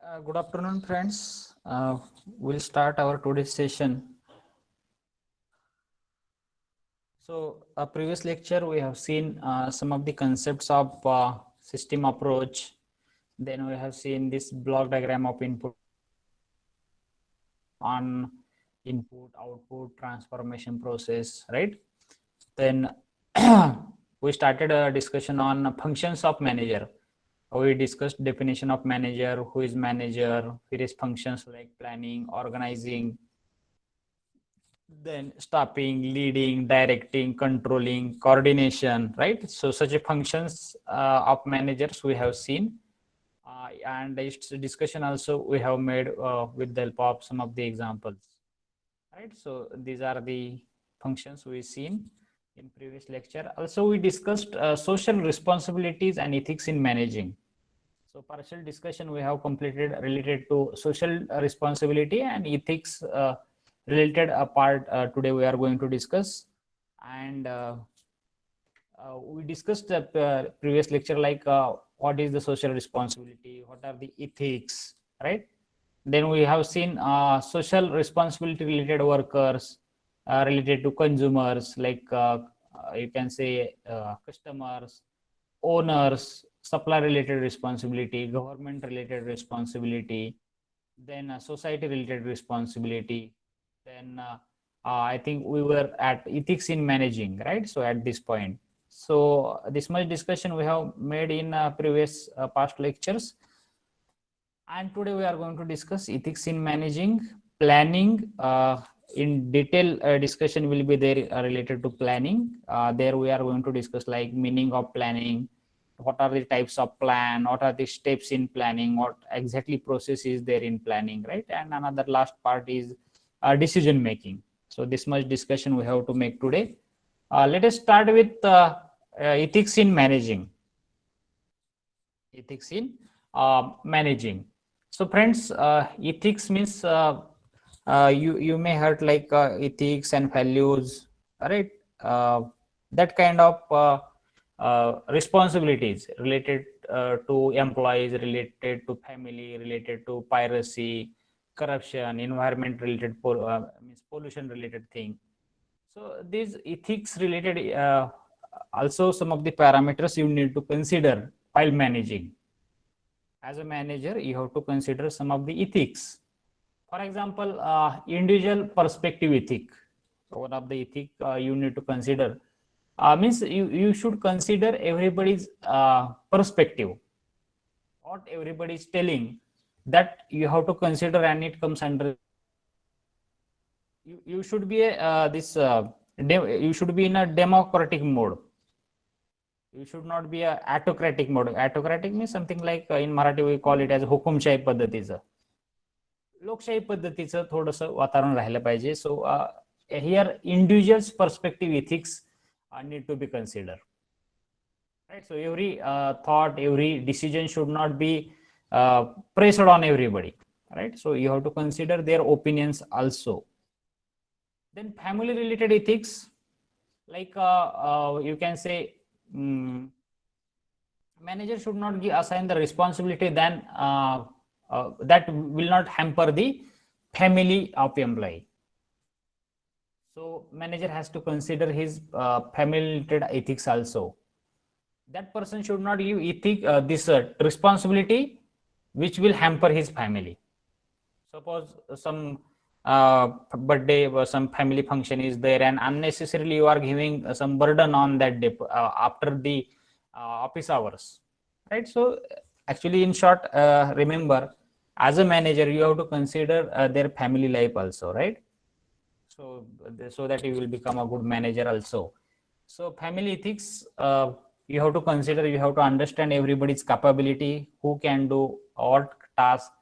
Good afternoon, friends. We'll start our today's session. So, previous lecture we have seen some of the concepts of system approach. Then we have seen this block diagram of input on input output transformation process, right? Then we started a discussion on functions of manager. We discussed definition of manager, who is manager, various functions like planning, organizing, then stopping, leading, directing, controlling, coordination, right? So such a functions of managers we have seen, and its discussion also we have made with the help of some of the examples, right? So these are the functions we seen in previous lecture. Also we discussed social responsibilities and ethics in managing. So partial discussion we have completed related to social responsibility and ethics related part today we are going to discuss. And we discussed the previous lecture like what is the social responsibility, what are the ethics, right? Then we have seen social responsibility related workers related to consumers like you can say customers, owners, supply related responsibility, government related responsibility, then society related responsibility. Then I think we were at ethics in managing, right? So at this point, so this much discussion we have made in previous past lectures, and today we are going to discuss ethics in managing, planning. In detail discussion will be there related to planning. There we are going to discuss like meaning of planning, what are the types of plan, what are the steps in planning, what exactly process is there in planning, right? And another last part is decision making. So this much discussion we have to make today. Let us start with ethics in managing. Ethics in managing. So friends, ethics means you may heard like ethics and values, right? That kind of responsibilities related to employees, related to family, related to piracy, corruption, environment related means pollution related thing. So these ethics related also some of the parameters you need to consider while managing. As a manager, you have to consider some of the ethics. For example, individual perspective ethic. So one of the ethic you need to consider means you should consider everybody's perspective. What everybody is telling, that you have to consider, and it comes under you should be a, you should be in a democratic mode. You should not be a autocratic mode. Autocratic means something like in Marathi we call it as हुकुमशाही पद्धतीचं. लोकशाही पद्धतीचं थोडंसं वातावरण राहिलं पाहिजे. So here individuals perspective ethics need to be considered, right? So every thought, every decision should not be pressed on everybody, right? So you have to consider their opinions also. Then family related ethics, like you can say manager should not assign the responsibility then that will not hamper the family of employee. So manager has to consider his family related ethics also. That person should not give this responsibility which will hamper his family. Suppose some birthday or some family function is there, and unnecessarily you are giving some burden on that day after the office hours, right? So actually, in short, remember, as a manager, you have to consider their family life also, right? So that you will become a good manager also. So family ethics, you have to consider, you have to understand everybody's capability, who can do what task,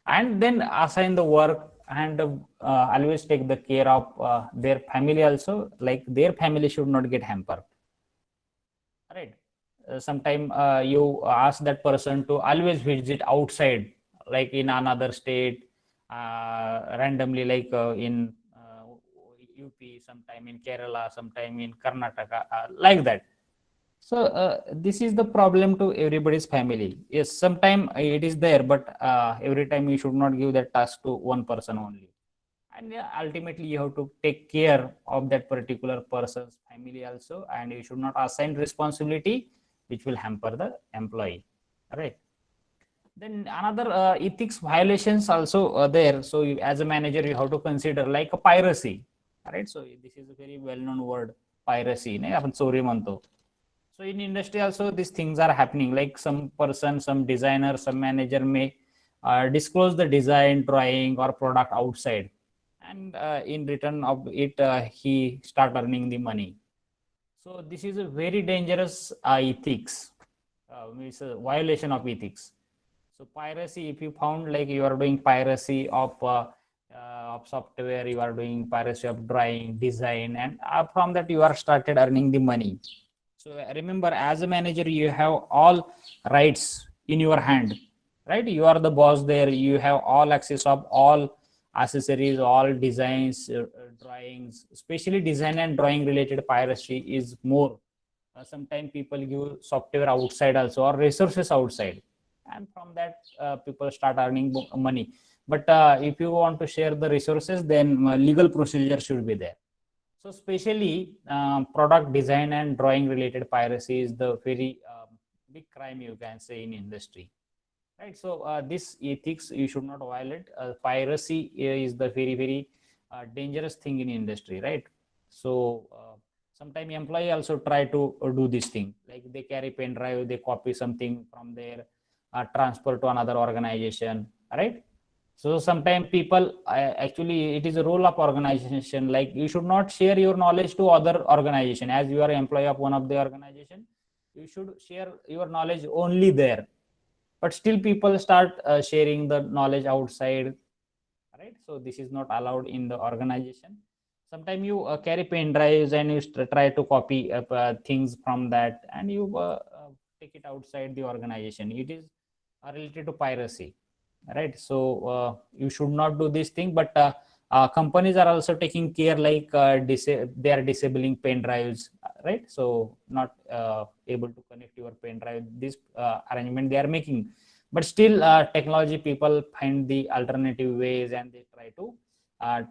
and then assign the work, and always take the care of their family also, like their family should not get hampered, right? Sometime you ask that person to always visit outside, like in another state, randomly, like in UP, sometime in Kerala, sometime in Karnataka, like that. So this is the problem to everybody's family. Yes, sometime it is there, but every time you should not give that task to one person only. And yeah, ultimately you have to take care of that particular person's family also, and you should not assign responsibility which will hamper the employee. All right. Then another ethics violations also there. So you, as a manager, you have to consider like a piracy. All right. So this is a very well-known word, piracy. Ne? आपण चोरी म्हणतो. So in industry also these things are happening. Like some person, some designer, some manager may disclose the design, drawing, or product outside, and in return of it, he start earning the money. So this is a very dangerous ethics. It's a violation of ethics. So piracy, if you found like you are doing piracy of software, you are doing piracy of drawing, design, and from that you are started earning the money. So remember, as a manager, you have all rights in your hand, right? You are the boss there. You have all access of all accessories, all designs, drawings. Especially design and drawing related piracy is more. Sometimes people give software outside also or resources outside, and from that people start earning money. But if you want to share the resources, then legal procedure should be there. So especially product design and drawing related piracy is the very big crime you can say in industry, right? So this ethics you should not violate. Piracy is the very dangerous thing in industry, right? So sometimes employee also try to do this thing, like they carry pen drive, they copy something from there, transfer to another organization, right? So sometimes people actually it is a role of organization, like you should not share your knowledge to other organization. As you are employee of one of the organization, you should share your knowledge only there, but still people start sharing the knowledge outside, right? So this is not allowed in the organization. Sometimes you carry pen drives and you try to copy things from that, and you take it outside the organization. It is related to piracy, right? So you should not do this thing. But companies are also taking care, like they are disabling pen drives, right? So not able to connect your pen drive, this arrangement they are making. But still technology people find the alternative ways, and they try to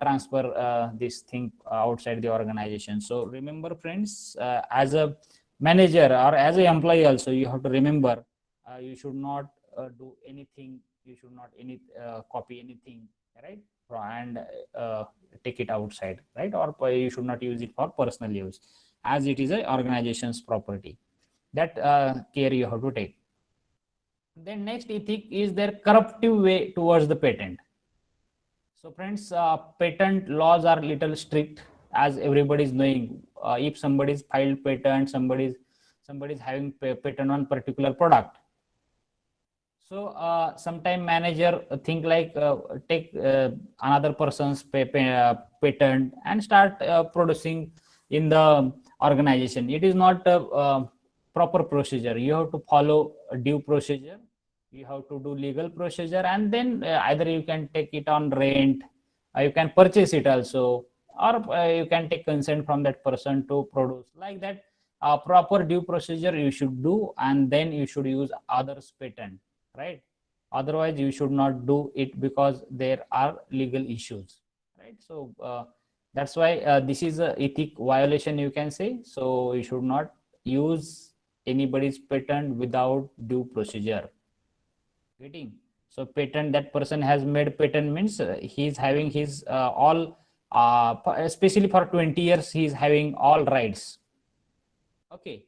transfer this thing outside the organization. So remember friends, as a manager or as an employee also, you have to remember you should not do anything, you should not copy anything, right? And take it outside, right? Or you should not use it for personal use, as it is a organization's property. That care you have to take. Then next ethic is their corruptive way towards the patent. So friends, patent laws are little strict, as everybody is knowing. If somebody is filed patent, somebody is having patent on particular product. So sometime manager think like take another person's patent and start producing in the organization. It is not a proper procedure. You have to follow a due procedure. You have to do legal procedure, and then either you can take it on rent, you can purchase it also, or you can take consent from that person to produce. Like that, proper due procedure you should do, and then you should use others' patent, right? Otherwise you should not do it, because there are legal issues, right? So that's why this is a ethic violation, you can say. So you should not use anybody's patent without due procedure. Getting? So patent, that person has made patent means he's having his all especially for 20 years he's having all rights. Okay.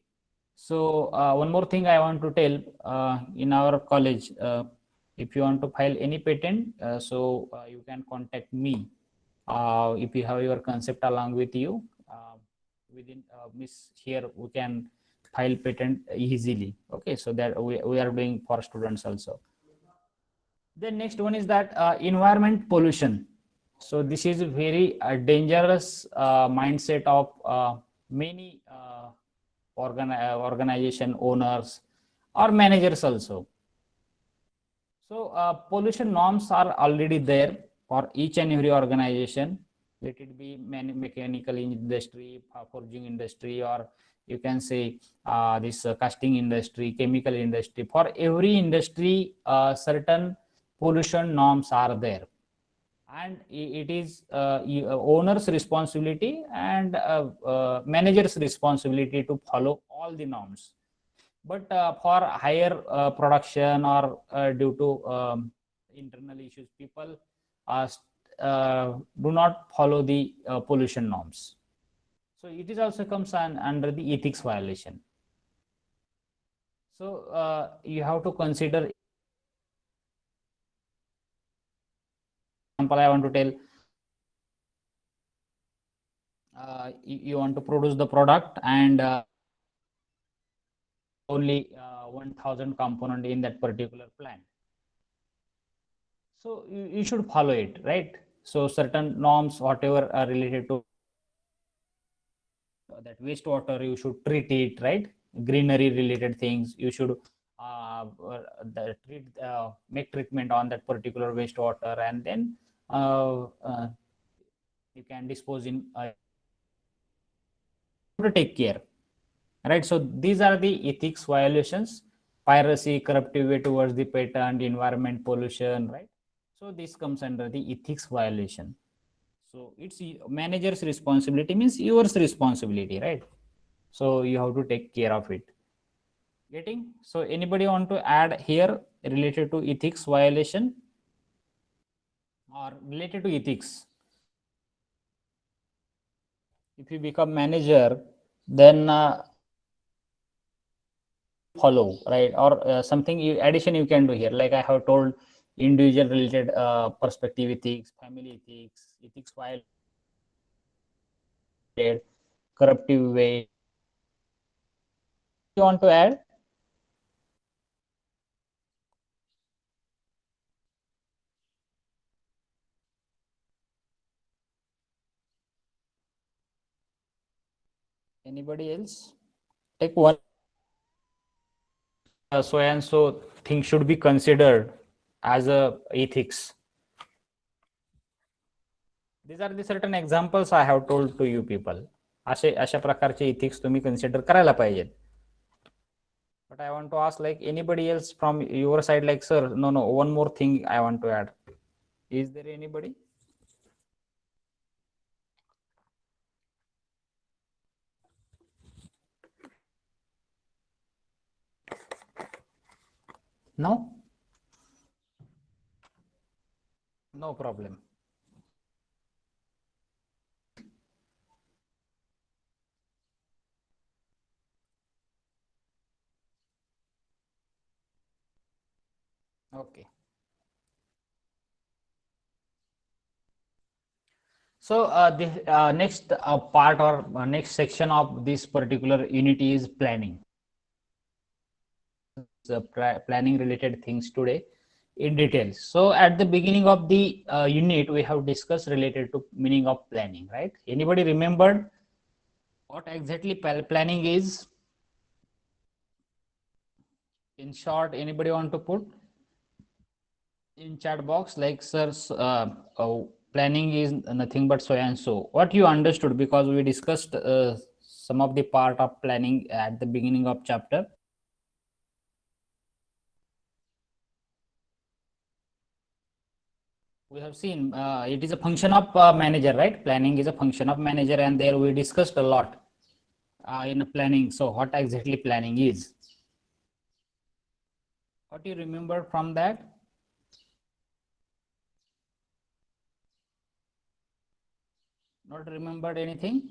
So one more thing I want to tell, in our college, if you want to file any patent, so you can contact me if you have your concept along with you. Within Miss here we can file patent easily. Okay, so that we are doing for students also. Then next one is that environment pollution. So this is a very dangerous mindset of many organization owners or managers also. So pollution norms are already there for each and every organization. Let it be mechanical industry, forging industry, or you can say this casting industry, chemical industry. For every industry, certain pollution norms are there, and it is owner's responsibility and manager's responsibility to follow all the norms. But for higher production or due to internal issues, people uh, do not follow the pollution norms. So it is also comes under the ethics violation. So you have to consider. Example, I want to tell. You want to produce the product and only 1000 component in that particular plant. So you should follow it, right? So certain norms, whatever are related to that wastewater, you should treat it, right? Greenery related things, you should make treatment on that particular wastewater, and then you can dispose in to take care, right? So these are the ethics violations: piracy, corruptive way towards the patent, environment pollution, right? So this comes under the ethics violation. So it's manager's responsibility, means yours responsibility, right? So you have to take care of it. Getting? So anybody want to add here related to ethics violation or related to ethics? If you become manager, then follow, right? Or something addition you can do here, like I have told, individual related perspective ethics, family ethics, ethics violation, corruptive way. You want to add? Anybody else? Take one. So and so things should be considered as a ethics. These are the certain examples I have told to you people. अशा प्रकारचे ethics तुम्ही consider करायला पाहिजेत. But I want to ask, like, anybody else from your side, like, sir, no, one more thing I want to add. Is there anybody? No? No problem. Okay. So the next part or next section of this particular unit is planning. Planning related things today in detail. So at the beginning of the unit, we have discussed related to meaning of planning, right? Anybody remembered what exactly planning is? In short, anybody want to put in chat box, like, sir, planning is nothing but so and so. What you understood, because we discussed some of the part of planning at the beginning of chapter. We have seen it is a function of manager, right? Planning is a function of manager, and there we discussed a lot in planning. So what exactly planning is? What you remember from that? Not remembered anything?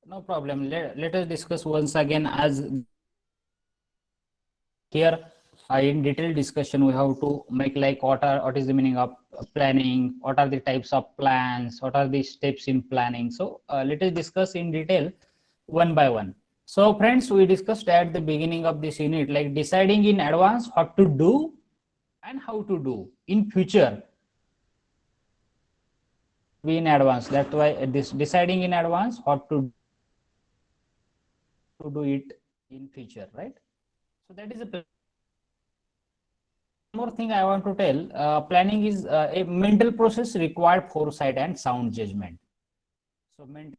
No problem. Let us discuss once again, as here in detailed discussion we have to make, like, what is the meaning of planning, what are the types of plans, what are the steps in planning. So let us discuss in detail one by one. So friends, we discussed at the beginning of this unit, like, deciding in advance what to do and how to do in future. Be in advance, that's why this deciding in advance what to do it in future, right? So that is a more thing I want to tell, planning is a mental process required foresight and sound judgment. So mental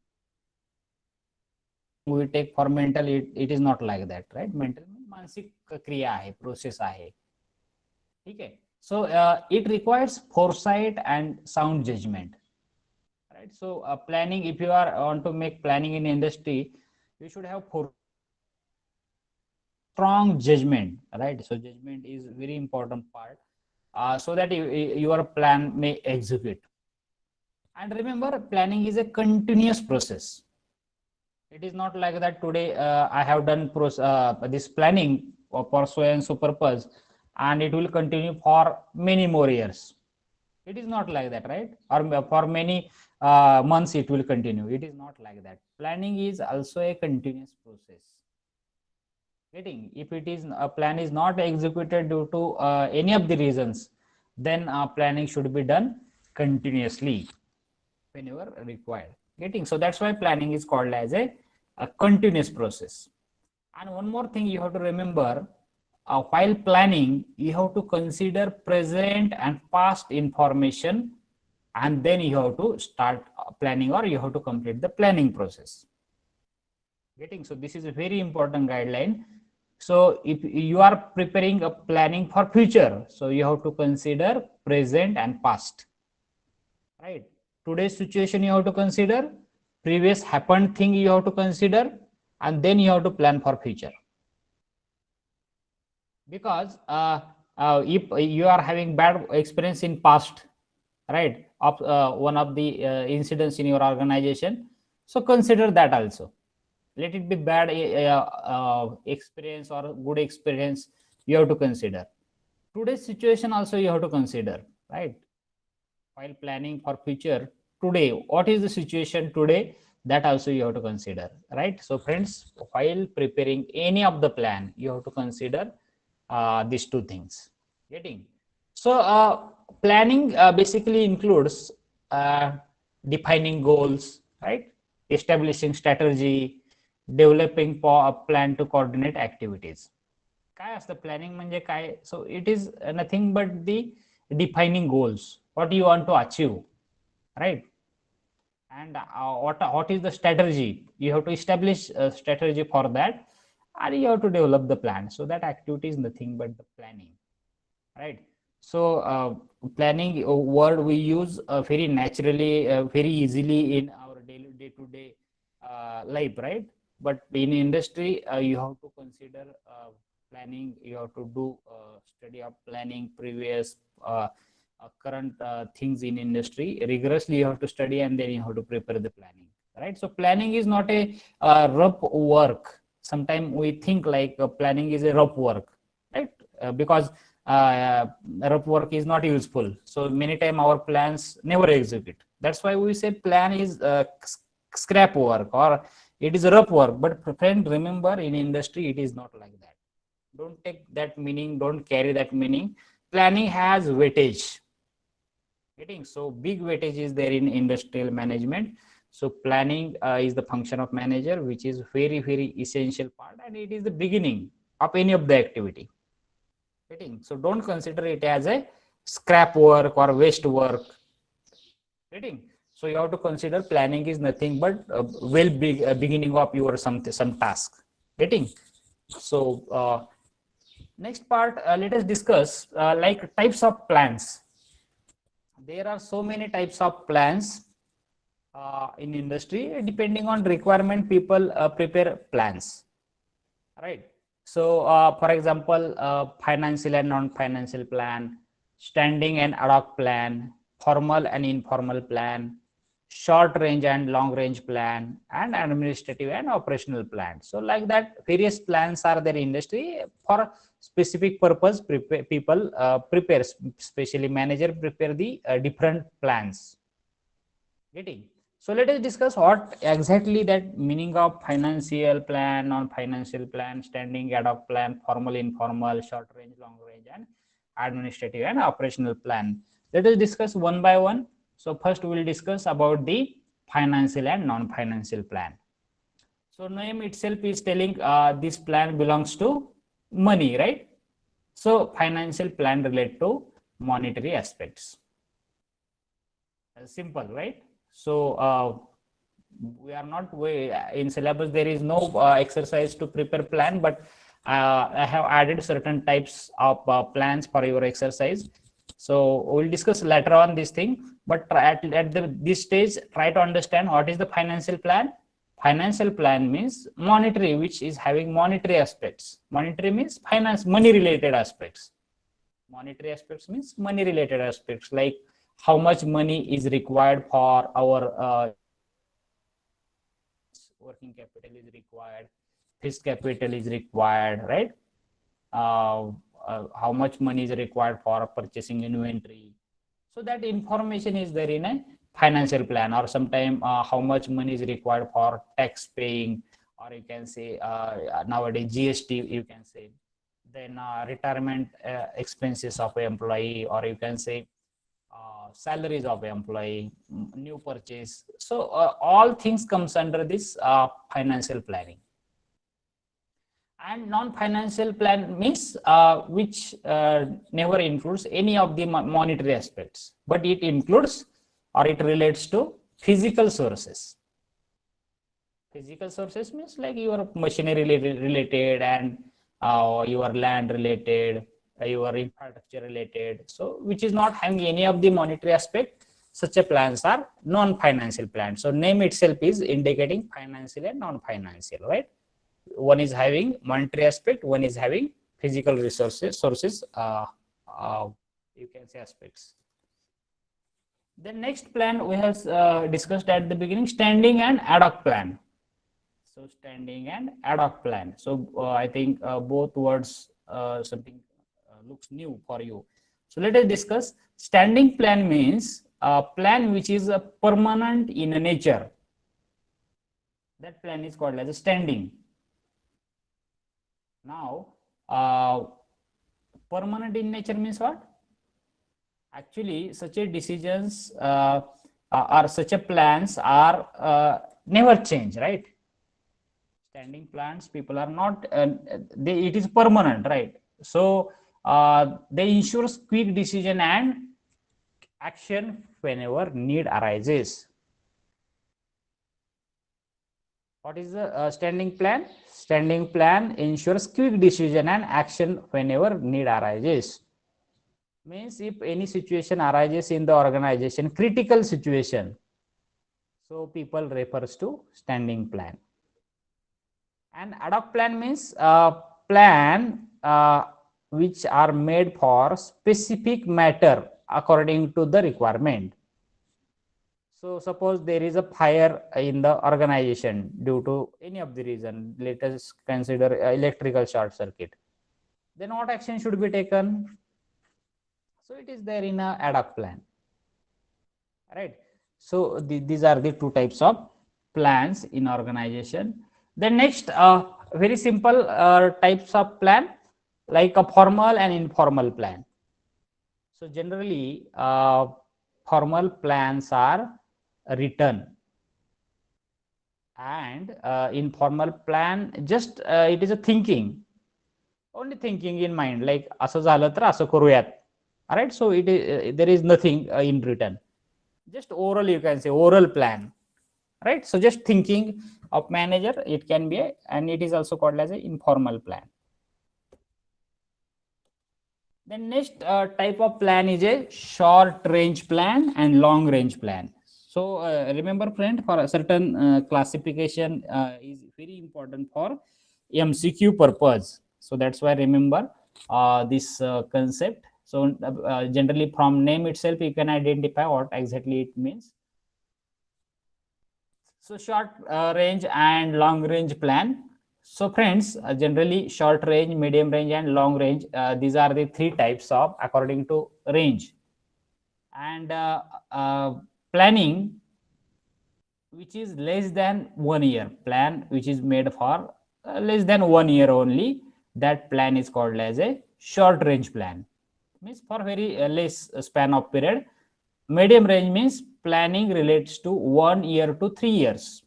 we take for mental, it is not like that, right? Mental मानसिक क्रिया आहे, process आहे. Okay. So it requires foresight and sound judgment, right? So planning, if you are want to make planning in industry, you should have strong judgment, right? So judgment is very important part, so that your plan may execute. And remember, planning is a continuous process. It is not like that today I have done this planning for so and so purpose, and it will continue for many more years. It is not like that, right? Or for many months it will continue. It is not like that. Planning is also a continuous process. Getting, if it is a plan is not executed due to any of the reasons, then planning should be done continuously whenever required. Getting, so that's why planning is called as a continuous process. And one more thing you have to remember, while planning, you have to consider present and past information, and then you have to start planning, or you have to complete the planning process. Getting, so this is a very important guideline. So if you are preparing a planning for future, so you have to consider present and past, right? Today's situation you have to consider, previous happened thing you have to consider, and then you have to plan for future. Because if you are having bad experience in past, right, of one of the incidents in your organization, so consider that also. Let it be bad experience or good experience, you have to consider. Today's situation also you have to consider, right? While planning for future, today, what is the situation today, that also you have to consider, right? So friends, while preparing any of the plan, you have to consider these two things. Getting, so planning basically includes defining goals, right? Establishing strategy, developing a plan to coordinate activities. काय असतं planning म्हणजे काय? So it is nothing but the defining goals, what you want to achieve, right? And what is the strategy? You have to establish a strategy for that, and you have to develop the plan. So that activity is nothing but the planning, right? So planning word we use very naturally, very easily in our day-to-day life, right? But in industry, you have to consider planning. You have to do study of planning, previous current things in industry rigorously. You have to study, and then you have to prepare the planning, right? So planning is not a rough work. Sometimes we think like planning is a rough work, right? Because rough work is not useful. So many times our plans never execute. That's why we say plan is scrap work, or it is rough work. But friend, remember, in industry it is not like that. Don't take that meaning, don't carry that meaning. Planning has weightage. Getting, so big weightage is there in industrial management. So planning is the function of manager, which is very, very essential part, and it is the beginning of any of the activity. Getting, so don't consider it as a scrap work or waste work. Getting, so you have to consider planning is nothing but beginning of your some task. Getting, so next part, let us discuss like types of plans. There are so many types of plans in industry. Depending on requirement, people prepare plans, right? So for example, financial and non-financial plan, standing and ad hoc plan, formal and informal plan, short range and long range plan, and administrative and operational plan. So like that, various plans are there in industry for specific purpose. People prepare, especially manager prepare the different plans. Getting, so let us discuss what exactly that meaning of financial plan, non-financial plan, standing, ad hoc plan, formal, informal, short range, long range, and administrative and operational plan. Let us discuss one by one. So first we will discuss about the financial and non-financial plan. So name itself is telling this plan belongs to money, right? So financial plan relate to monetary aspects. Simple, right? So we are not in syllabus. There is no exercise to prepare plan, but I have added certain types of plans for your exercise. So we'll discuss later on this thing. But this stage, try to understand what is the financial plan. Financial plan means monetary, which is having monetary aspects. Monetary means finance, money related aspects. Monetary aspects means money related aspects, like how much money is required for our working capital is required, fixed capital is required, right? How much money is required for purchasing inventory. So that information is there in a financial plan, or sometime how much money is required for tax paying, or you can say nowadays GST, you can say. Then retirement expenses of an employee, or you can say salaries of employee, new purchase. So all things comes under this financial planning. And non-financial plan means which never includes any of the monetary aspects, but it includes or it relates to physical sources. Physical sources means like your machinery related and your land related, your infrastructure related. So which is not having any of the monetary aspect, such a plans are non-financial plans. So name itself is indicating financial and non-financial, right? One is having monetary aspect, one is having physical resources, sources, you can say aspects. The next plan we have discussed at the beginning, standing and ad hoc plan. So standing and ad hoc plan. So I think both words something looks new for you. So let us discuss. Standing plan means a plan which is permanent in nature. That plan is called as a standing. Now, permanent in nature means what? Actually, such a decisions or such a plans are never change, right? Standing plans, people are not, it is permanent, right? So they ensure quick decision and action whenever need arises. What is the standing plan? Standing plan ensures quick decision and action whenever need arises. Means if any situation arises in the organization, critical situation, so people refers to standing plan. And ad hoc plan means plan which are made for specific matter according to the requirement. So suppose there is a fire in the organization due to any of the reason, let us consider electrical short circuit. Then what action should be taken? So it is there in a ad hoc plan, right? So these are the two types of plans in organization. The next very simple types of plan, like a formal and informal plan. So generally formal plans are written, and informal plan just it is a thinking, only thinking in mind, like असं झालं तर असं करूयात. All right, so it is there is nothing in written, just oral, you can say oral plan, right? So just thinking of manager, it can be and it is also called as an informal plan. The next type of plan is a short range plan and long range plan. So remember friend, for a certain classification is very important for MCQ purpose. So that's why remember this concept. So generally from name itself, you can identify what exactly it means. So short range and long range plan. So friends, generally short range, medium range and long range, these are the three types of according to range. And planning which is less than 1 year, plan which is made for less than 1 year only, that plan is called as a short range plan, means for very less span of period. Medium range means planning relates to 1 year to 3 years.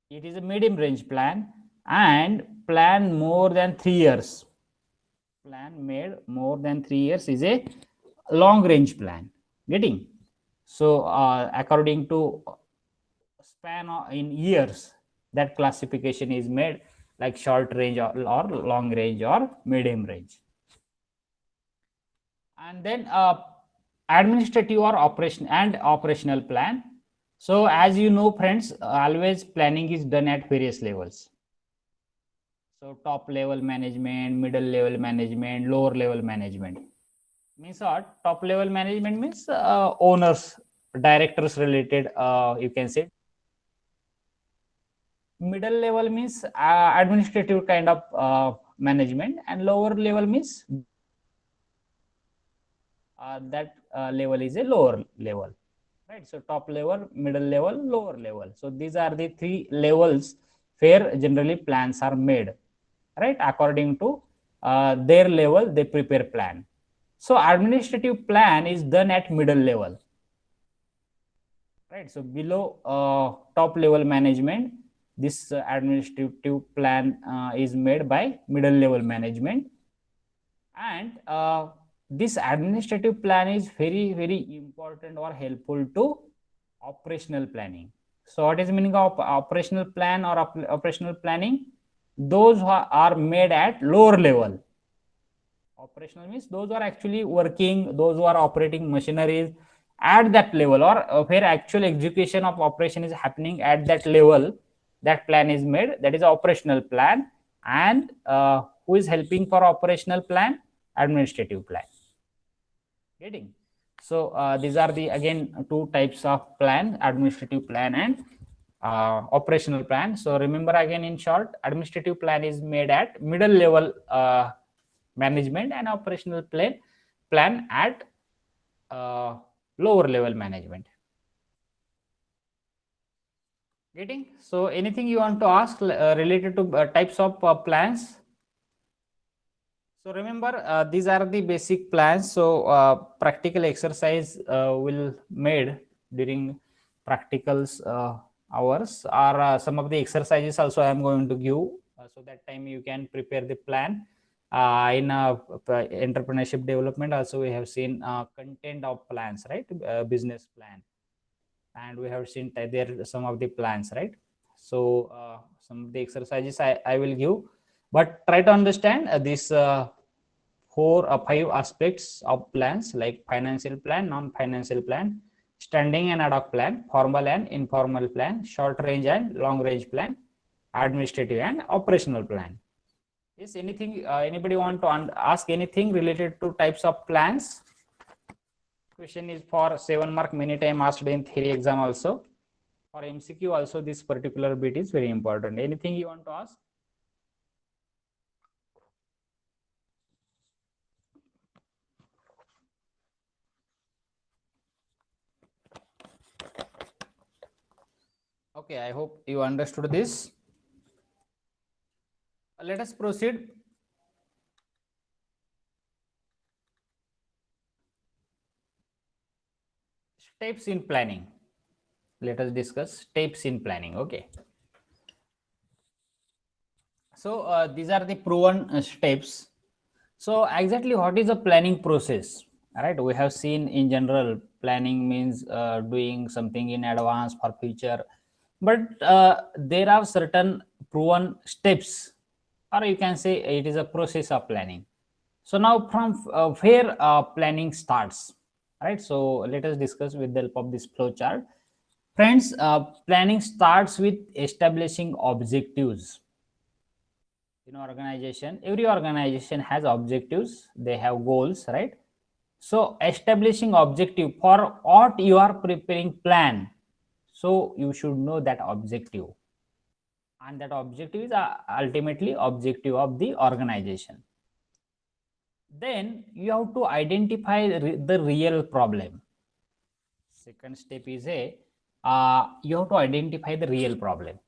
It is a medium range plan. And plan more than 3 years, plan made more than 3 years is a long range plan. Getting? So according to span in years, that classification is made like short range or long range or medium range. And then administrative or operational plan. So as you know, friends, always planning is done at various levels. So top level management, middle level management, lower level management. Means what? Top level management means owners, directors related, you can say. Middle level means administrative kind of management, and lower level means that level is a lower level, right? So top level, middle level, lower level. So these are the three levels where generally plans are made, right? According to their level, they prepare plan. So administrative plan is done at middle level, right? So below top level management, this administrative plan is made by middle level management, and this administrative plan is very important or helpful to operational planning. So what is the meaning of operational plan or operational planning? Those who are made at lower level. Operational means those who are actually working, those who are operating machineries at that level, or where actual execution of operation is happening at that level. That plan is made, that is operational plan. And who is helping for operational plan? Administrative plan. Getting? So these are the again two types of plan: administrative plan and operational plan. So remember again in short, administrative plan is made at middle level management, and operational plan at lower level management. Getting? So anything you want to ask related to types of plans? So remember, these are the basic plans. So practical exercise will made during practicals hours, or some of the exercises also I am going to give, so that time you can prepare the plan. In entrepreneurship development also we have seen content of plans, right? Business plan, and we have seen there some of the plans, right? So some of the exercises I will give, but try to understand this 4 or 5 aspects of plans, like financial plan, non-financial plan, standing and ad hoc plan, formal and informal plan, short range and long range plan, administrative and operational plan. Is anything anybody want to ask anything related to types of plans? Question is for 7 mark, many time asked in theory exam also. For MCQ also this particular bit is very important. Anything you want to ask? Okay, I hope you understood this. Let us proceed. Steps in planning. Let us discuss steps in planning. Okay. So these are the proven steps. So exactly what is the planning process? All right, we have seen in general planning means doing something in advance for future, but there are certain proven steps, or you can say it is a process of planning. So now from where planning starts, right? So let us discuss with the help of this flow chart. Friends, planning starts with establishing objectives. In organization, every organization has objectives, they have goals, right? So establishing objective for what you are preparing plan. So you should know that objective, and that objective is ultimately objective of the organization. Then you have to identify the real problem. Second step is you have to identify the real problem.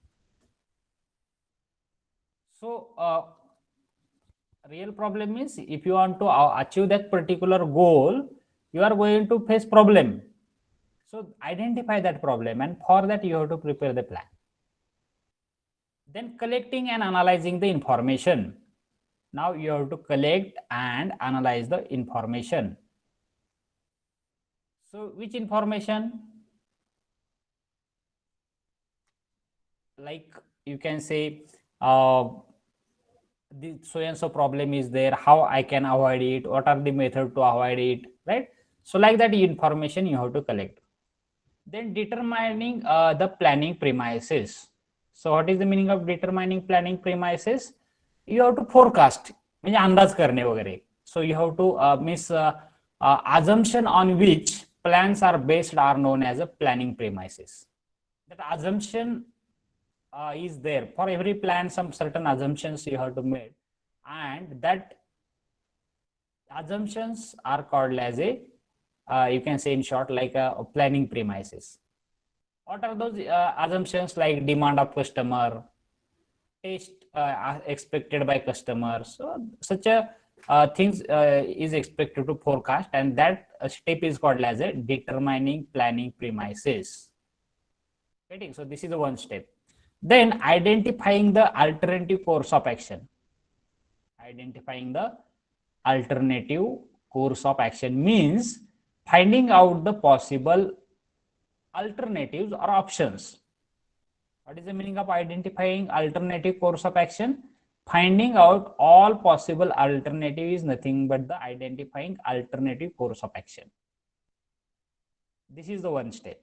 So real problem means if you want to achieve that particular goal, you are going to face problem. So identify that problem, and for that you have to prepare the plan. Then collecting and analyzing the information. Now you have to collect and analyze the information. So which information? Like you can say, the so and so problem is there, how I can avoid it, what are the method to avoid it, right? So like that information you have to collect. Then determining the planning premises. So what is the meaning of determining planning premises? You have to forecast, म्हणजे अंदाज करणे वगैरे. So you have to assumption on which plans are based are known as a planning premises. That assumption is there for every plan. Some certain assumptions you have to make, and that assumptions are called as a you can say in short like a planning premises. What are those assumptions? Like demand of customer, taste expected by customers. So such a things is expected to forecast, and that step is called as a determining planning premises. Getting? So this is the one step. Then identifying the alternative course of action. Identifying the alternative course of action means finding out the possible alternatives or options. What is the meaning of identifying alternative course of action? Finding out all possible alternative is nothing but the identifying alternative course of action. This is the one step.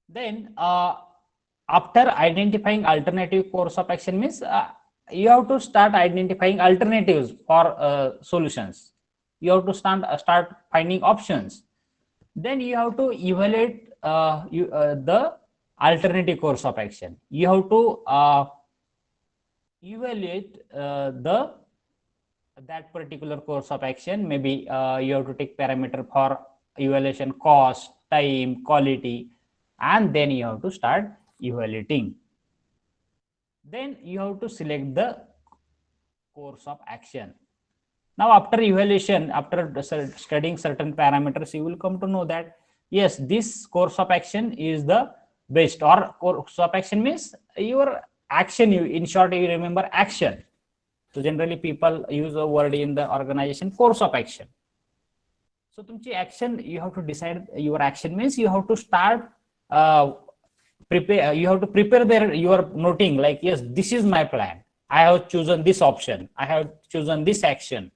Then after identifying alternative course of action means you have to start identifying alternatives for solutions. You have to start finding options. Then you have to evaluate the alternative course of action. You have to evaluate that particular course of action. Maybe you have to take parameter for evaluation, cost, time, quality, and then you have to start evaluating. Then you have to select the course of action. Now after evaluation, after studying certain parameters, you will come to know that yes, this course of action is the best, or course of action means your action. You, in short, you remember action. So generally people use a word in the organization, course of action. So तुमची action, you have to decide your action means you have to start prepare. You have to prepare there. You are noting like, yes, this is my plan. I have chosen this option. I have chosen this action.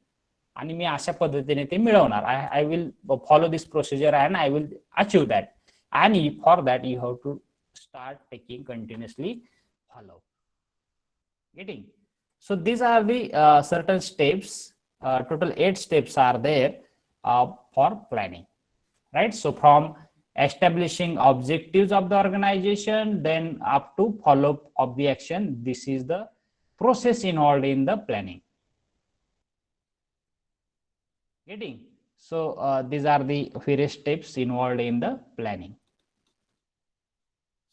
आणि मी अशा पद्धतीने ते मिळवणार. I will follow this procedure and I will achieve that. And for that you have to start taking continuously follow. Getting? So these are the certain steps. Total 8 steps are there for planning, right? So from establishing objectives of the organization, then up to follow up of the action. This is the process involved in the planning. Getting? So these are the various steps involved in the planning.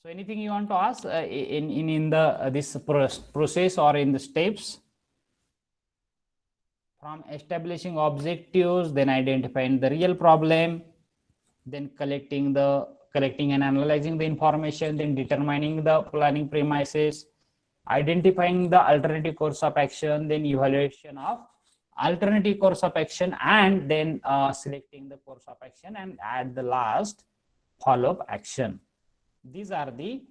So anything you want to ask in the this process or in the steps? From establishing objectives, then identifying the real problem, then collecting and analyzing the information, then determining the planning premises, identifying the alternative course of action, then evaluation of alternative course of action, and then selecting the course of action, and at the last follow-up action. These are the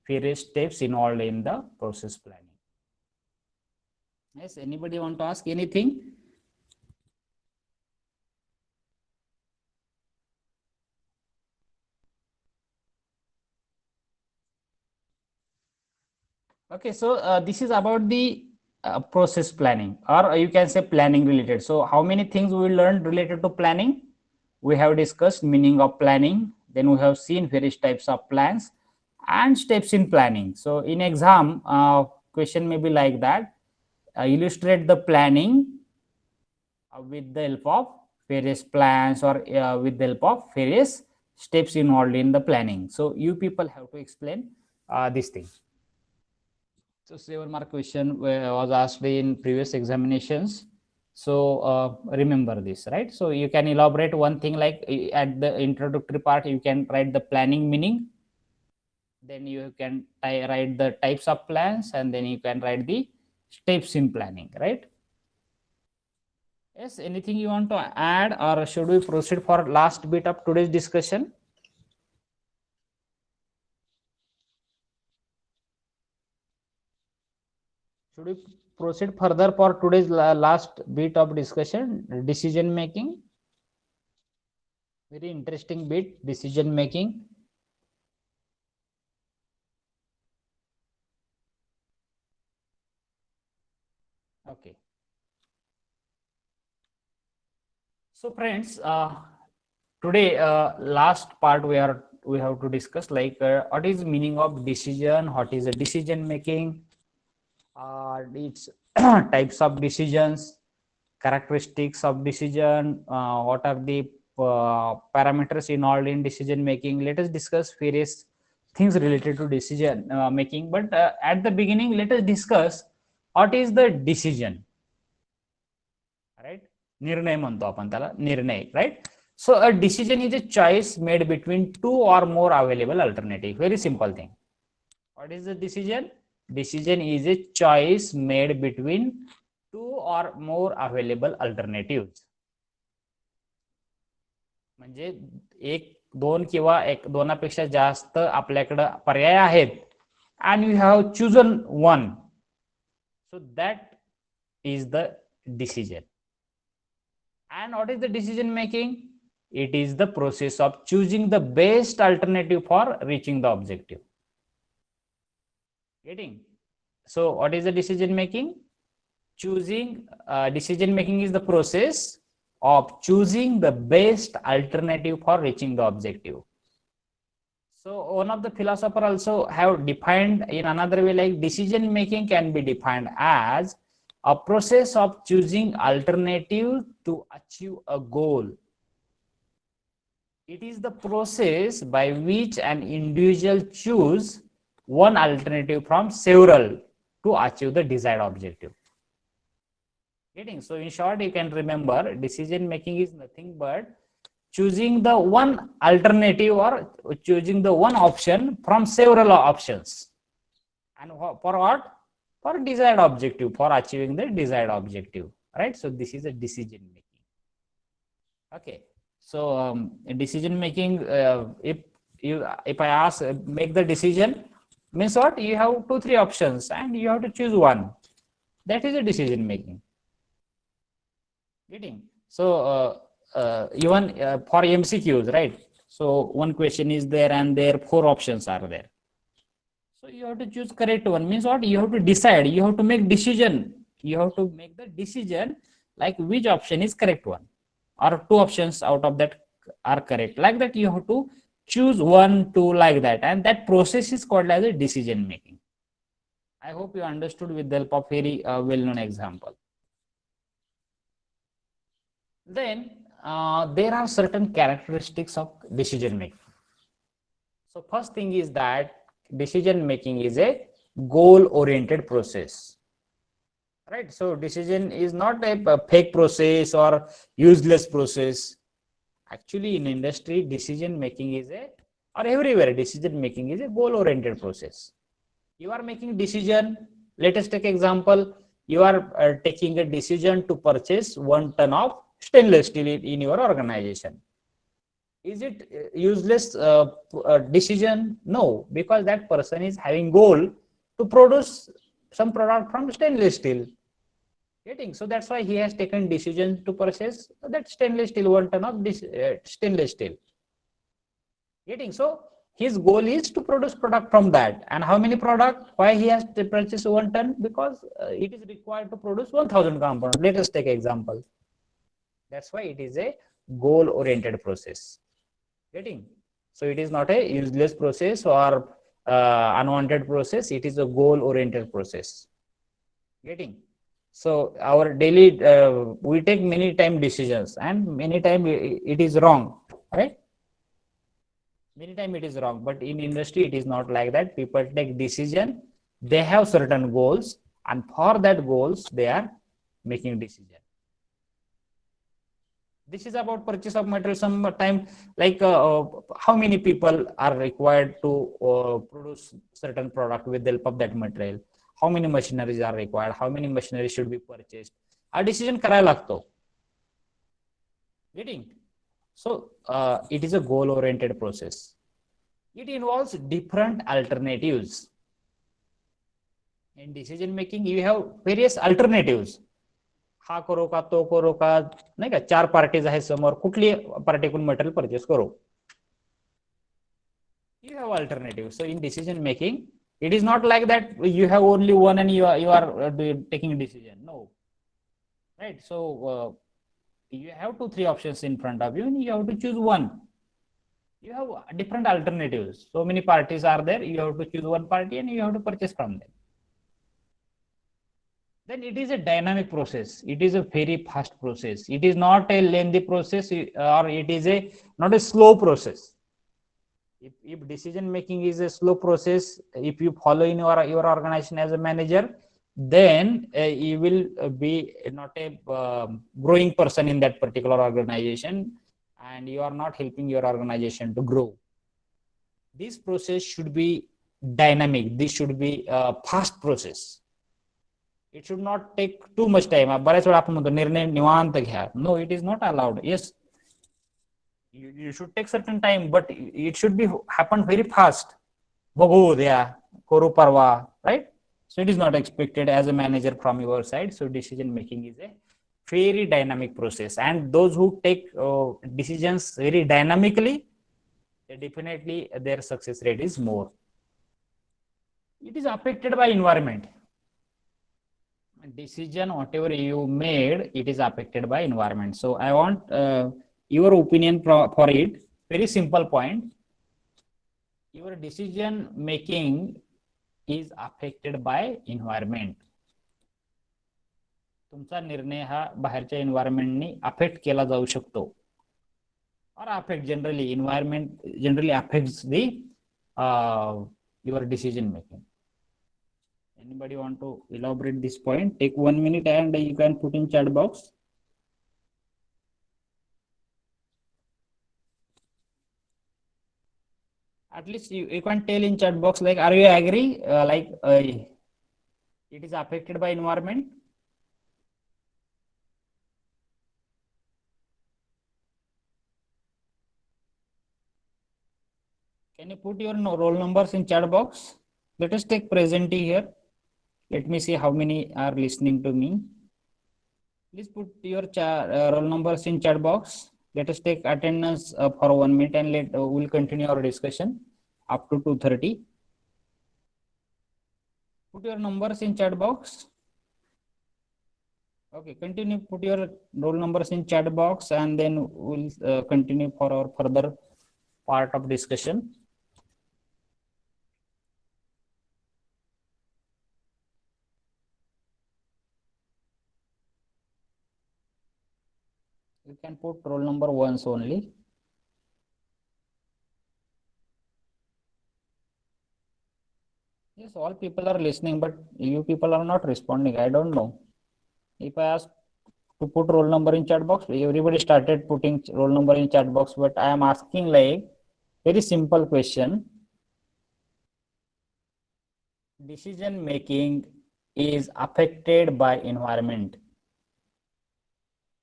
various steps involved in the process planning. Yes, anybody want to ask anything? Okay, so this is about the process planning, or you can say planning related. So how many things we learned related to planning? We have discussed meaning of planning, then we have seen various types of plans and steps in planning. So in exam, question may be like that, illustrate the planning with the help of various plans, or with the help of various steps involved in the planning. So you people have to explain this thing. So 7-mark question was asked in previous examinations. So remember this, right? So you can elaborate one thing, like at the introductory part, you can write the planning meaning. Then you can write the types of plans, and then you can write the steps in planning, right? Yes, anything you want to add, or should we proceed for last bit of today's discussion? Should we proceed further for today's last bit of discussion, decision making? Very interesting bit, decision making. Okay. So friends, today last part we have to discuss, like what is meaning of decision, what is the decision making, its types of decisions, characteristics of decision, what are the parameters involved in decision making. Let us discuss various things related to decision making, but at the beginning let us discuss what is the decision, right? निर्णय म्हणतो आपण त्याला, निर्णय, right? So a decision is a choice made between two or more available alternative. Very simple thing. What is the decision? Decision is a choice made between two or more available alternatives. म्हणजे एक, दोन किंवा एक दोनापेक्षा जास्त आपल्याकडे पर्याय आहेत, and you have chosen one, so that is the decision. And what is the decision making? It is the process of choosing the best alternative for reaching the objective. Getting? So what is the decision making? Choosing, decision making is the process of choosing the best alternative for reaching the objective. So one of the philosophers also have defined in another way, like decision making can be defined as a process of choosing alternative to achieve a goal. It is the process by which an individual choose one alternative from several to achieve the desired objective. Getting? So in short, you can remember decision making is nothing but choosing the one alternative or choosing the one option from several options. And for what? For desired objective, for achieving the desired objective, right? So this is a decision making. Okay. So decision making, if I ask, make the decision, means what? You have 2-3 options and you have to choose one. That is a decision making. Getting? So even for MCQs, right? So one question is there and there 4 options are there. So you have to choose correct one. Means what? You have to decide. You have to make decision. You have to make the decision like which option is correct one, or 2 options out of that are correct. Like that, you have to choose 1, 2, like that, and that process is called as a decision making. I hope you understood with the help of very well-known example. Then there are certain characteristics of decision making. So first thing is that decision making is a goal oriented process, right? So decision is not a fake process or useless process. Actually in industry, decision making is or everywhere, decision making is a goal oriented process. You are making decision. Let us take example. You are taking a decision to purchase 1 ton of stainless steel in your organization. Is it useless decision? No, because that person is having goal to produce some product from stainless steel. Getting? So that's why he has taken decision to purchase that stainless steel, 1 ton of this stainless steel. Getting? So his goal is to produce product from that. And how many product? Why he has to purchase 1 ton? Because it is required to produce 1000 compounds. Let us take example. That's why it is a goal oriented process. Getting? So it is not a useless process or unwanted process. It is a goal oriented process. Getting? So our daily, we take many time decisions and many time it is wrong, right? Many time it is wrong, but in industry it is not like that. People take decision, they have certain goals, and for that goals they are making decision. This is about purchase of material. Sometime like how many people are required to produce certain product with the help of that material. how many machineries are required, how many machineries should be purchased, हा decision करायला लागतो. Getting? So it is a goal-oriented process. It involves different alternatives. In decision making, you have various alternatives. हा करो का तो करो का नाही का, 4 पार्टीज आहेत समोर, कुठली पार्टिक्युलर मटेरियल परचेस करू. You have alternatives. So in decision making, it is not like that you have only one and you are taking a decision. No, right? So you have 2-3 options in front of you and you have to choose one. You have different alternatives. So many parties are there. You have to choose one party and you have to purchase from them. Then it is a dynamic process. It is a very fast process. It is not a lengthy process, or it is not a slow process. If decision making is a slow process, if you follow in your organization as a manager, then you will be not a growing person in that particular organization, and you are not helping your organization to grow. This process should be dynamic. This should be a fast process. It should not take too much time. बऱ्याच वेळा आपण म्हणतो निर्णय निवांत घ्या. No, it is not allowed. Yes, you should take certain time, but it should be happen very fast. बघू उद्या, करू परवा, right? So it is not expected as a manager from your side. So decision making is a very dynamic process, and those who take decisions very dynamically, definitely their success rate is more. It is affected by environment. Decision whatever you made, it is affected by environment. So I want your opinion for it. Very simple point. Your decision making is affected by environment. तुमचा निर्णय हा बाहेरच्या एन्व्हायरमेंटनी affect केला जाऊ शकतो. or affect generally, environment generally affects the your decision making. Anybody want to elaborate this point? Take 1 minute and you can put in chat box. At least you can tell in chat box, like, are you agree it is affected by environment? Can you put your roll numbers in chat box? Let us take presentee here. Let me see how many are listening to me. Please put your roll numbers in chat box. Let us take attendance for 1 minute and we'll continue our discussion up to 2:30. Put your numbers in chat box. Okay, continue. Put your roll numbers in chat box and then we'll continue for our further part of discussion. You can put roll number once only. Yes, all people are listening, but you people are not responding. I don't know. If I ask to put roll number in chat box, everybody started putting roll number in chat box, but I am asking like very simple question. Decision making is affected by environment.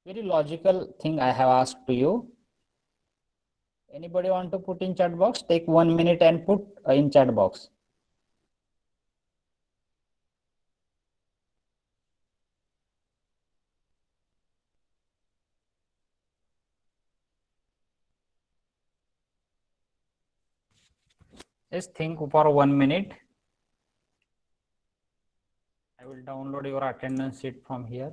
Very logical thing I have asked to you. Anybody want to put in chat box? Take 1 minute and put in chat box. Just think for 1 minute. I will download your attendance sheet from here.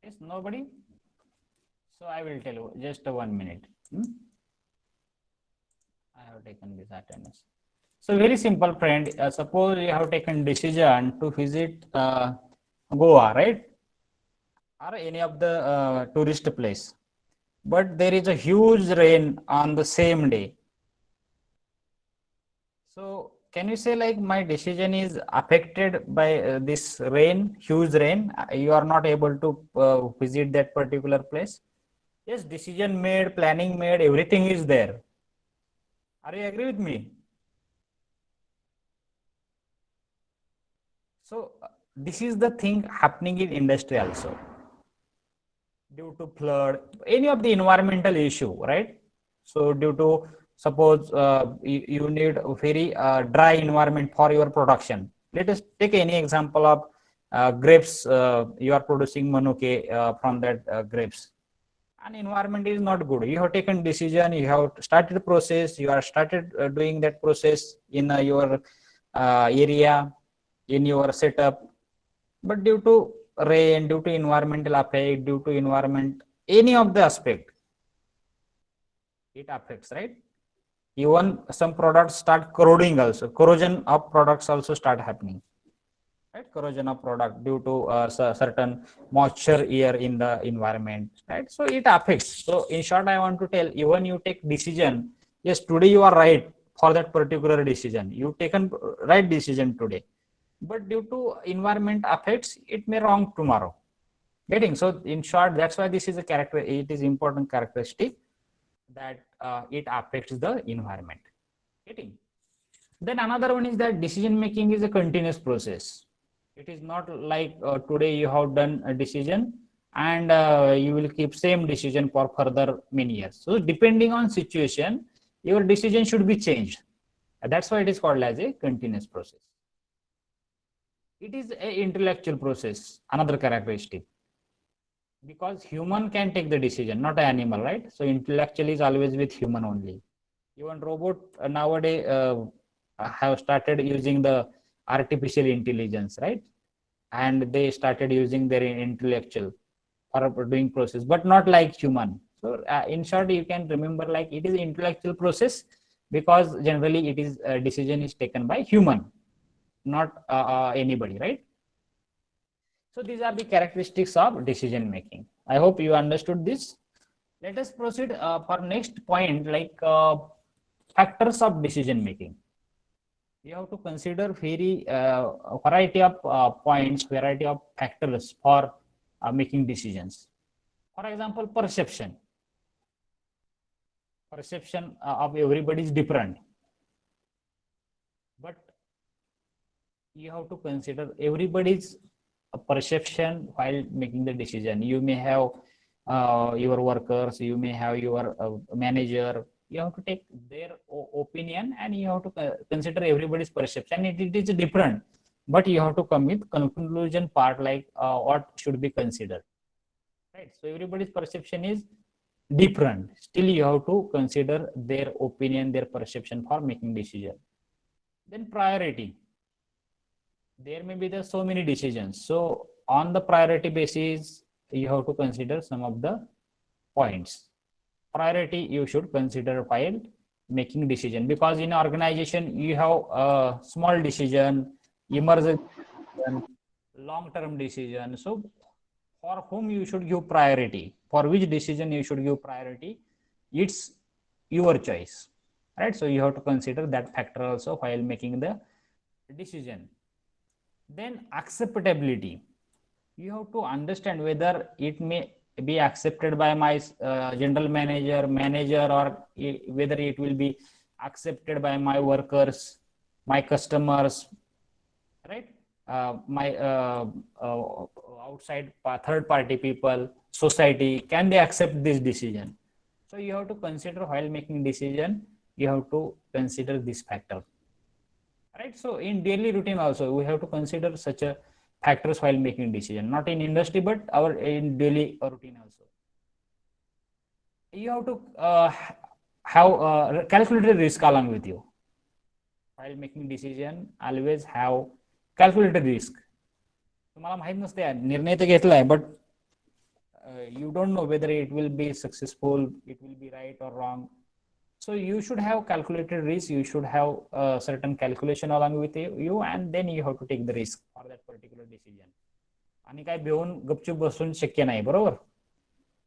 Yes, nobody? So I will tell you just 1 minute. I have taken this attendance. So very simple, friend. Suppose you have taken decision to visit Goa, right, or any of the tourist place, but there is a huge rain on the same day. So can you say like my decision is affected by this rain, huge rain? You are not able to visit that particular place. Yes, decision made, planning made, everything is there. Are you agree with me? So this is the thing happening in industry also, due to flood, any of the environmental issue, right? So due to suppose you need a very dry environment for your production. Let us take any example of grapes. You are producing manuke from that grapes, and environment is not good. You have taken decision, you have started process, you are started doing that process in your area, in your setup, but due to rain, due to environmental effect, due to environment, any of the aspect, it affects, right? Even some products start corroding also. Corrosion of products also start happening, right? Corrosion of product due to certain moisture here in the environment, right? So it affects. So in short, I want to tell, even you take decision, yes, today you are right for that particular decision. You taken right decision today, but due to environment affects, it may wrong tomorrow. Getting? So in short, that's why this is a character, it is important characteristic that it affects the environment. Getting? Then another one is that decision making is a continuous process. It is not like today you have done a decision and you will keep same decision for further many years. So depending on situation, your decision should be changed. That's why it is called as a continuous process. It is a intellectual process, another characteristic, because human can take the decision, not an animal, right? So intellectual is always with human only. Even robot nowadays have started using the artificial intelligence, right? And they started using their intellectual for doing process, but not like human. So in short, you can remember like it is intellectual process, because generally it is decision is taken by human, not anybody, right? So these are the characteristics of decision making. I hope you understood this. Let us proceed for next point, like factors of decision making. You have to consider very variety of points, variety of factors for making decisions. For example, perception. Perception of everybody is different, but you have to consider everybody's perception while making the decision. You may have your workers, you may have your manager. You have to take their opinion and you have to consider everybody's perception. It is different, but you have to come with conclusion part, like what should be considered, right? So everybody's perception is different. Still, you have to consider their opinion, their perception for making decision. Then priority, there may be the so many decisions. So on the priority basis, you have to consider some of the points. Priority you should consider while making decision, because in organization you have a small decision, emergency decision, long-term decision. So for whom you should give priority, for which decision you should give priority, it's your choice, right? So you have to consider that factor also while making the decision. Then acceptability, you have to understand whether it may be accepted by my general manager, or whether it will be accepted by my workers, my customers, right? My outside third party people, society, can they accept this decision? So you have to consider while making decision, you have to consider this factor, right? So in daily routine also we have to consider such a factors while making decision, not in industry but our in daily routine also. You have to have calculated risk along with you while making decision. Always have calculated risk. तुम्हाला माहित नसते, निर्णय तर घेतलाय, but you don't know whether it will be successful, it will be right or wrong. So you should have calculated risk, you should have a certain calculation along with you, and then you have to take the risk for that particular decision. आणि काय भिवून गपचूप बसून शक्य नाही, बरोबर.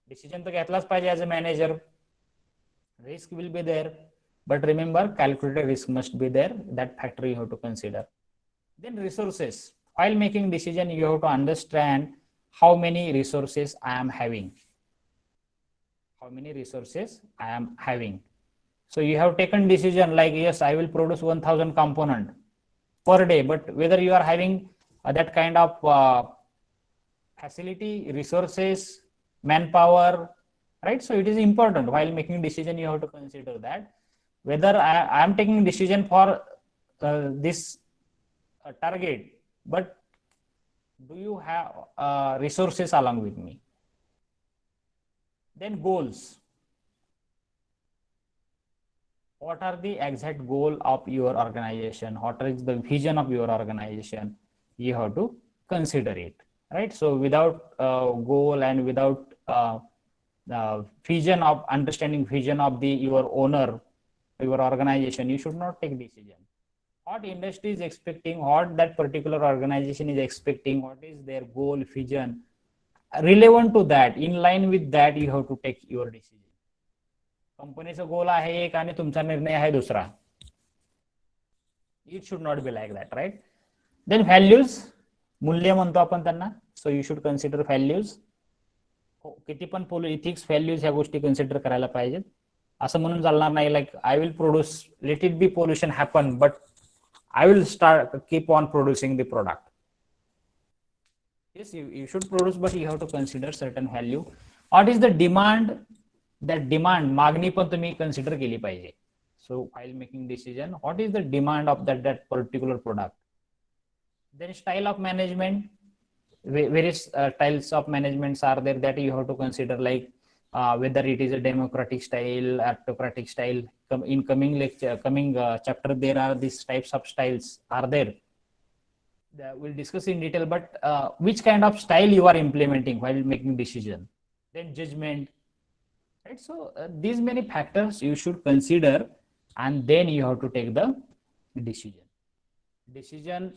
Decision तर घेतलाच पाहिजे as a manager. Risk will be there, but remember calculated risk must be there. That factor you have to consider. Then resources. While making decision, you have to understand how many resources I am having. How many resources I am having. So you have taken decision like, yes, I will produce 1000 component per day, but whether you are having that kind of facility, resources, manpower, right? So it is important while making decision, you have to consider that whether I am taking decision for this target, but do you have resources along with me? Then goals. What are the exact goal of your organization? What is the vision of your organization? You have to consider it, right? So without goal and without vision of understanding vision of your owner, your organization, you should not take decision. What industry is expecting, what that particular organization is expecting, what is their goal, vision, relevant to that, in line with that, you have to take your decision. कंपनीचा गोल आहे एक आणि तुमचा निर्णय आहे दुसरा. It should not be like that, right. Then values, मूल्य म्हणतो आपण त्यांना. So you should consider values. किती पण इथिक्स, व्हॅल्यूज ह्या गोष्टी कन्सिडर करायला पाहिजेत. असं म्हणून चालणार नाही like I will produce, let it be pollution happen, but I will start keep on producing the product. Yes, you should produce, but you have to consider certain value. What is the demand? That demand, मागणी पण तुम्ही consider केली पाहिजे. So while making decision, what is the demand of that particular product? Then style of management, various styles of managements are there that you have to consider, like whether it is a democratic style, autocratic style. In coming lecture, coming chapter, there are these types of styles are there. We'll discuss in detail, but which kind of style you are implementing while making decision. Then judgment, right? So these many factors you should consider, and then you have to take the decision. Decision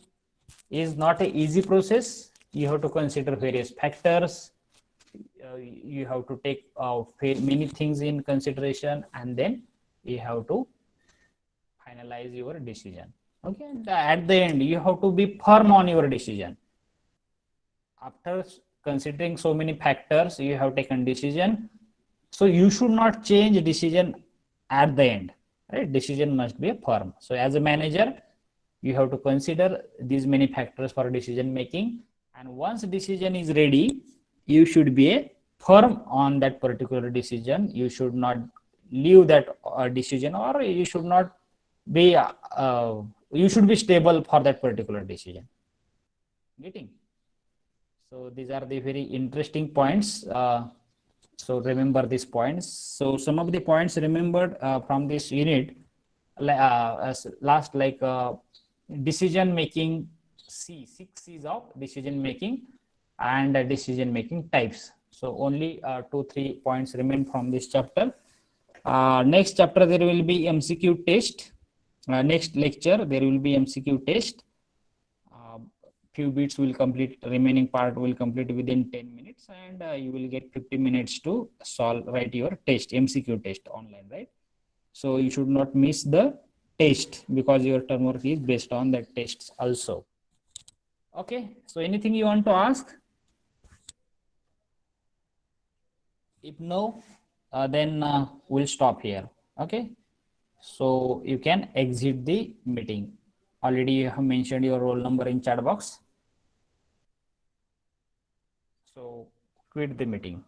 is not an easy process. You have to consider various factors. You have to take many things in consideration, and then you have to finalize your decision. Okay, and at the end, you have to be firm on your decision. After considering so many factors, you have taken decision. So you should not change decision at the end, right? Decision must be firm. So as a manager, you have to consider these many factors for decision making. And once decision is ready, you should be firm on that particular decision. You should not leave that decision, or you should not be you should be stable for that particular decision. Getting? So these are the very interesting points. So remember these points. So some of the points remembered from this unit, last like decision making, six C's of decision making and decision making types. So only 2-3 points remain from this chapter. Next chapter there will be MCQ test. Next lecture there will be MCQ test. Few bits will complete, remaining part will complete within 10 minutes, and you will get 50 minutes to write your test, MCQ test online, right? So you should not miss the test, because your term work is based on that tests also. Okay, so anything you want to ask? If no, then we'll stop here. Okay, so you can exit the meeting. Already you have mentioned your roll number in chat box. So quit the meeting.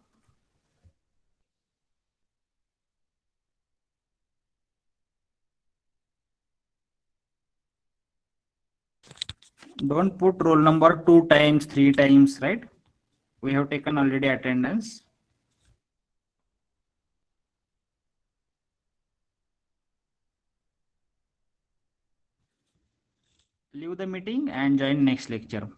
Don't put roll number 2 times, 3 times, right? We have taken already attendance. Leave the meeting and join next lecture.